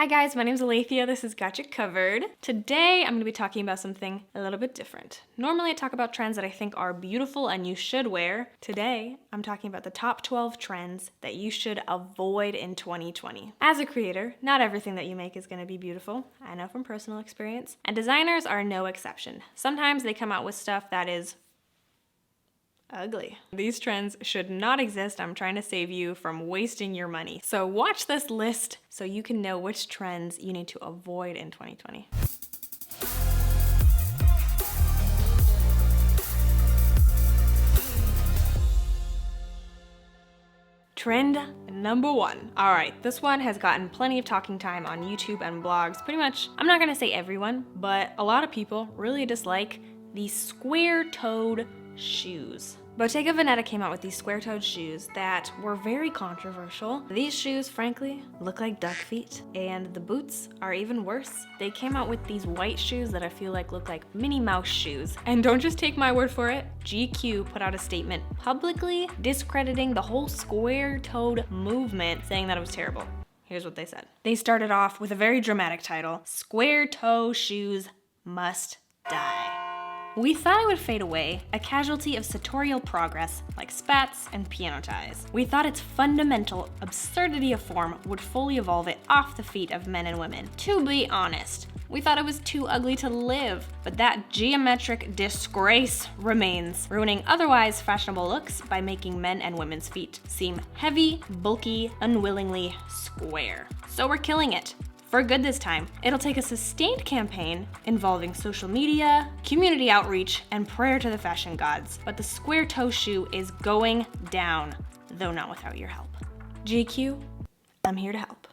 Hi guys, my name's Alethea. This is Gotcha Covered. Today I'm going to be talking about something a little bit different. Normally I talk about trends that I think are beautiful and you should wear. Today I'm talking about the top 12 trends that you should avoid in 2020. As a creator, not everything that you make is going to be beautiful. I know from personal experience. And designers are no exception. Sometimes they come out with stuff that is ugly. These trends should not exist. I'm trying to save you from wasting your money. So watch this list so you can know which trends you need to avoid in 2020. Trend number 1. All right, this one has gotten plenty of talking time on YouTube and blogs. Pretty much, I'm not gonna say everyone, but a lot of people really dislike these square-toed shoes. Bottega Veneta came out with these square-toed shoes that were very controversial. These shoes, frankly, look like duck feet, and the boots are even worse. They came out with these white shoes that I feel like look like Minnie Mouse shoes. And don't just take my word for it. GQ put out a statement publicly discrediting the whole square-toed movement, saying that it was terrible. Here's what they said. They started off with a very dramatic title: Square Toe Shoes Must Die. We thought it would fade away, a casualty of sartorial progress like spats and piano ties. We thought its fundamental absurdity of form would fully evolve it off the feet of men and women. To be honest, we thought it was too ugly to live, but that geometric disgrace remains, ruining otherwise fashionable looks by making men and women's feet seem heavy, bulky, unwillingly square. So we're killing it. For good this time. It'll take a sustained campaign involving social media, community outreach, and prayer to the fashion gods. But the square toe shoe is going down, though not without your help. GQ, I'm here to help.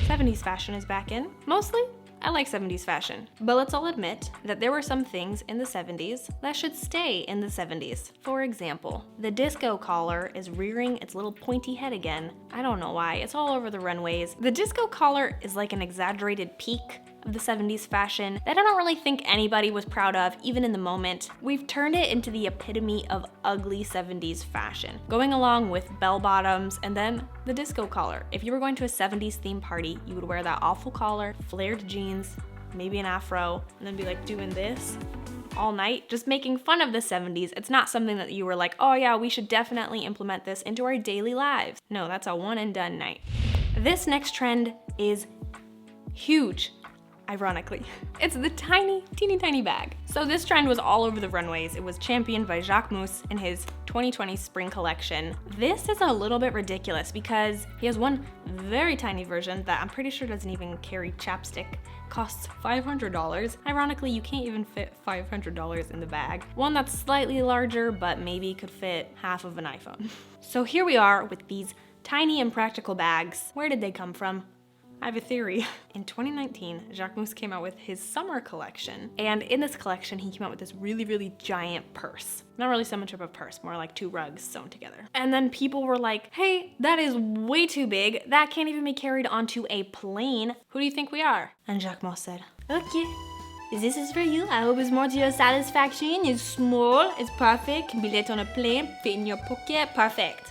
70s fashion is back in. Mostly, I like 70s fashion, but let's all admit that there were some things in the 70s that should stay in the 70s. For example, the disco collar is rearing its little pointy head again. I don't know why, it's all over the runways. The disco collar is like an exaggerated peak of the 70s fashion that I don't really think anybody was proud of, even in the moment. We've turned it into the epitome of ugly 70s fashion, going along with bell bottoms and then the disco collar. If you were going to a 70s theme party, you would wear that awful collar, flared jeans, maybe an afro, and then be like doing this all night, just making fun of the 70s. It's not something that you were like, oh yeah, we should definitely implement this into our daily lives. No, that's a one and done night. This next trend is huge. Ironically, it's the teeny tiny bag. So this trend was all over the runways. It was championed by Jacques Mus in his 2020 spring collection. This is a little bit ridiculous because he has one very tiny version that I'm pretty sure doesn't even carry chapstick. Costs $500. Ironically, you can't even fit $500 in the bag. One that's slightly larger, but maybe could fit half of an iPhone. So here we are with these tiny impractical bags. Where did they come from? I have a theory. In 2019, Jacques Mus came out with his summer collection. And in this collection, he came out with this really giant purse. Not really so much of a purse, more like 2 rugs sewn together. And then people were like, hey, that is way too big. That can't even be carried onto a plane. Who do you think we are? And Jacques Mus said, okay, this is for you. I hope it's more to your satisfaction. It's small, it's perfect, can be laid on a plane, fit in your pocket, perfect.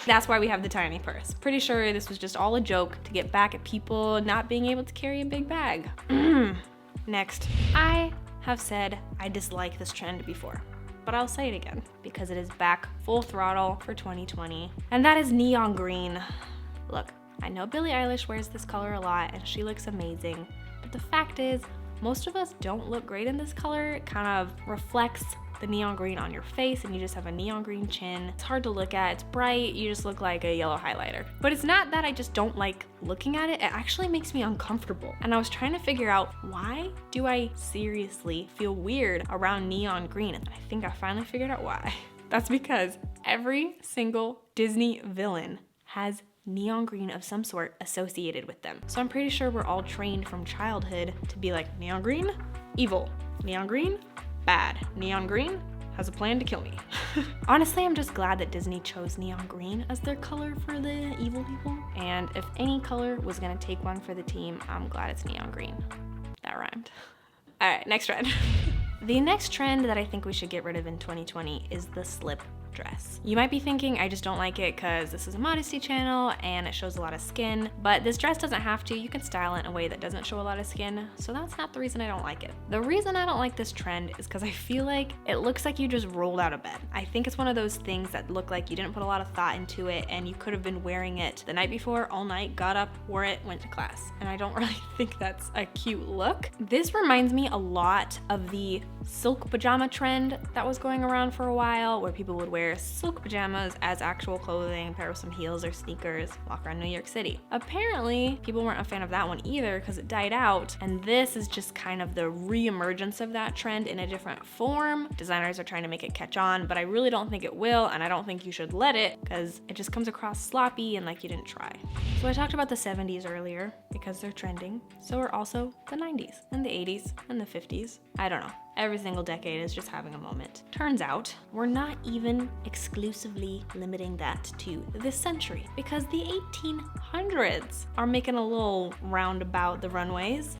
That's why we have the tiny purse. Pretty sure this was just all a joke to get back at people not being able to carry a big bag. Next, I have said I dislike this trend before, but I'll say it again because it is back full throttle for 2020, and that is neon green. Look, I know Billie Eilish wears this color a lot and she looks amazing, but the fact is, most of us don't look great in this color. It kind of reflects the neon green on your face and you just have a neon green chin. It's hard to look at, it's bright, you just look like a yellow highlighter. But it's not that I just don't like looking at it, it actually makes me uncomfortable. And I was trying to figure out, why do I seriously feel weird around neon green? And I think I finally figured out why. That's because every single Disney villain has neon green of some sort associated with them. So I'm pretty sure we're all trained from childhood to be like, neon green, evil. Neon green, bad. Neon green has a plan to kill me. Honestly, I'm just glad that Disney chose neon green as their color for the evil people. And if any color was gonna take one for the team, I'm glad it's neon green. That rhymed. All right, next trend. The next trend that I think we should get rid of in 2020 is the slip dress. You might be thinking I just don't like it because this is a modesty channel and it shows a lot of skin, but this dress doesn't have to. You can style it in a way that doesn't show a lot of skin, so that's not the reason I don't like it. The reason I don't like this trend is because I feel like it looks like you just rolled out of bed. I think it's one of those things that look like you didn't put a lot of thought into it and you could have been wearing it the night before all night, got up, wore it, went to class. And I don't really think that's a cute look. This reminds me a lot of the silk pajama trend that was going around for a while, where people would wear silk pajamas as actual clothing, pair with some heels or sneakers, walk around New York City. Apparently, people weren't a fan of that one either because it died out, and this is just kind of the re-emergence of that trend in a different form. Designers are trying to make it catch on, but I really don't think it will, and I don't think you should let it because it just comes across sloppy and like you didn't try. So I talked about the 70s earlier because they're trending. So are also the 90s and the 80s and the 50s. I don't know. Every single decade is just having a moment. Turns out, we're not even exclusively limiting that to this century because the 1800s are making a little roundabout the runways.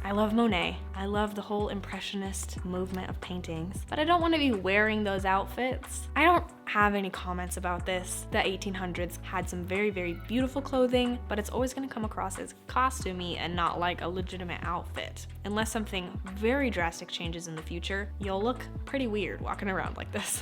I love Monet. I love the whole impressionist movement of paintings, but I don't want to be wearing those outfits. I don't have any comments about this. The 1800s had some very, very beautiful clothing, but it's always going to come across as costumey and not like a legitimate outfit. Unless something very drastic changes in the future, you'll look pretty weird walking around like this.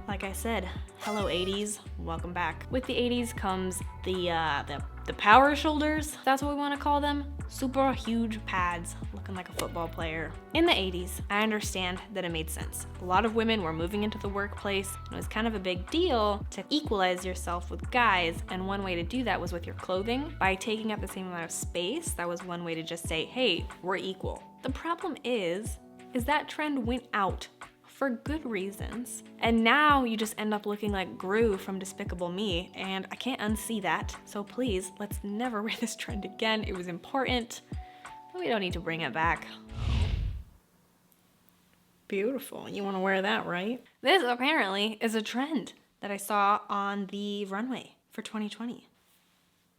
Like I said, hello 80s, welcome back. With the 80s comes the power shoulders, that's what we want to call them. Super huge pads, looking like a football player. In the 80s, I understand that it made sense. A lot of women were moving into the workplace, and it was kind of a big deal to equalize yourself with guys, and one way to do that was with your clothing. By taking up the same amount of space, that was one way to just say, hey, we're equal. The problem is that trend went out for good reasons. And now you just end up looking like Gru from Despicable Me, and I can't unsee that. So please, let's never wear this trend again. It was important, but we don't need to bring it back. Beautiful, you wanna wear that, right? This apparently is a trend that I saw on the runway for 2020.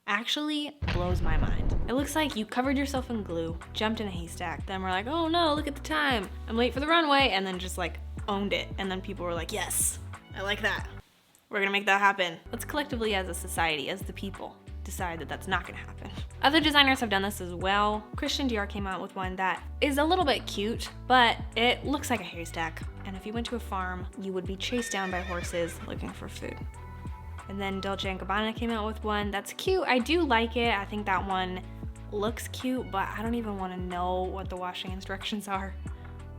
Actually blows my mind. It looks like you covered yourself in glue, jumped in a haystack, then we're like, oh no, look at the time, I'm late for the runway, and then just like owned it. And then people were like, yes, I like that. We're gonna make that happen. Let's collectively as a society, as the people, decide that that's not gonna happen. Other designers have done this as well. Christian Dior came out with one that is a little bit cute, but it looks like a haystack. And if you went to a farm, you would be chased down by horses looking for food. And then Dolce & Gabbana came out with one that's cute. I do like it. I think that one looks cute, but I don't even want to know what the washing instructions are.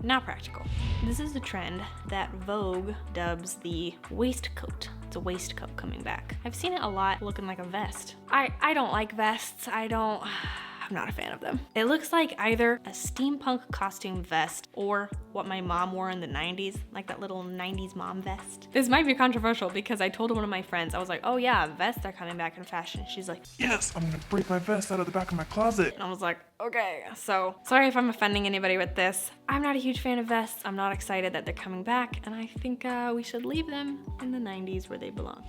Not practical. This is the trend that Vogue dubs the waistcoat. It's a waistcoat coming back. I've seen it a lot looking like a vest. I don't like vests. I'm not a fan of them. It looks like either a steampunk costume vest or what my mom wore in the 90s, like that little 90s mom vest. This might be controversial because I told one of my friends, I was like, oh yeah, vests are coming back in fashion. She's like, yes, I'm gonna break my vest out of the back of my closet. And I was like, okay. So sorry if I'm offending anybody with this. I'm not a huge fan of vests. I'm not excited that they're coming back, and I think we should leave them in the 90s where they belong.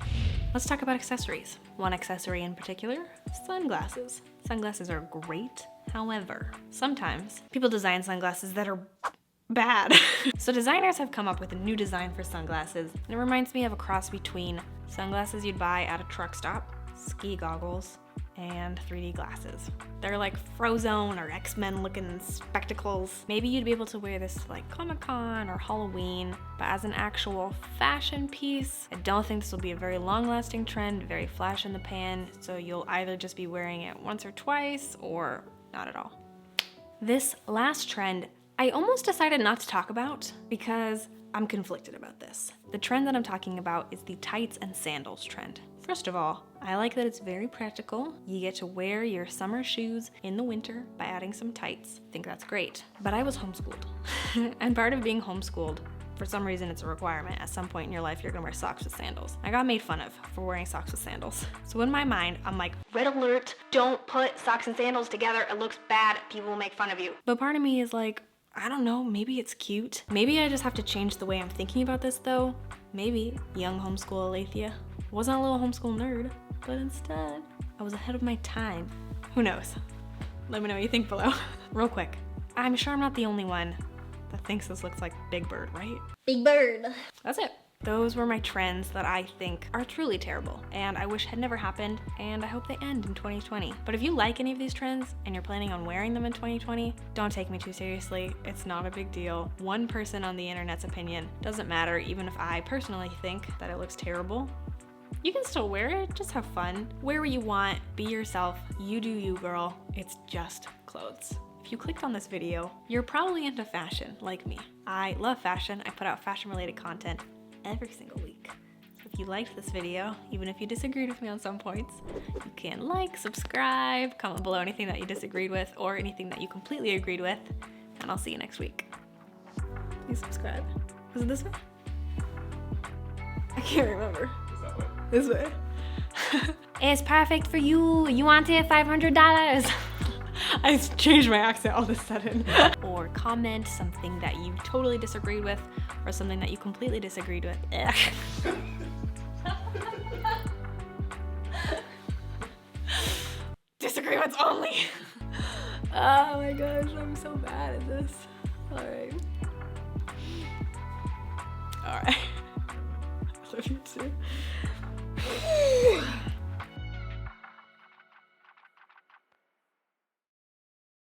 Let's talk about accessories. One accessory in particular, sunglasses. Sunglasses are great. However, sometimes people design sunglasses that are bad. So designers have come up with a new design for sunglasses, and it reminds me of a cross between sunglasses you'd buy at a truck stop, ski goggles, and 3D glasses. They're like Frozone or X-Men looking spectacles. Maybe you'd be able to wear this like Comic-Con or Halloween, but as an actual fashion piece, I don't think this will be a very long-lasting trend, very flash in the pan, so you'll either just be wearing it once or twice or not at all. This last trend, I almost decided not to talk about because I'm conflicted about this. The trend that I'm talking about is the tights and sandals trend. First of all, I like that it's very practical. You get to wear your summer shoes in the winter by adding some tights. I think that's great. But I was homeschooled. And part of being homeschooled, for some reason it's a requirement. At some point in your life, you're gonna wear socks with sandals. I got made fun of for wearing socks with sandals. So in my mind, I'm like, red alert, don't put socks and sandals together. It looks bad, people will make fun of you. But part of me is like, I don't know, maybe it's cute. Maybe I just have to change the way I'm thinking about this though. Maybe, young homeschool Alethea. Wasn't a little homeschool nerd, but instead, I was ahead of my time. Who knows? Let me know what you think below. Real quick, I'm sure I'm not the only one that thinks this looks like Big Bird, right? Big Bird. That's it. Those were my trends that I think are truly terrible and I wish had never happened, and I hope they end in 2020. But if you like any of these trends and you're planning on wearing them in 2020, don't take me too seriously. It's not a big deal. One person on the internet's opinion doesn't matter, even if I personally think that it looks terrible. You can still wear it, just have fun. Wear what you want, be yourself, you do you, girl. It's just clothes. If you clicked on this video, you're probably into fashion, like me. I love fashion. I put out fashion-related content every single week. So if you liked this video, even if you disagreed with me on some points, you can like, subscribe, comment below anything that you disagreed with or anything that you completely agreed with, and I'll see you next week. Please subscribe. Was it this way? I can't remember. Is that way? This way. It's perfect for you. You want it? $500. I changed my accent all of a sudden. Or comment something that you totally disagreed with or something that you completely disagreed with. Disagreements only. Oh my gosh, I'm so bad at this. All right. All right. I love you too.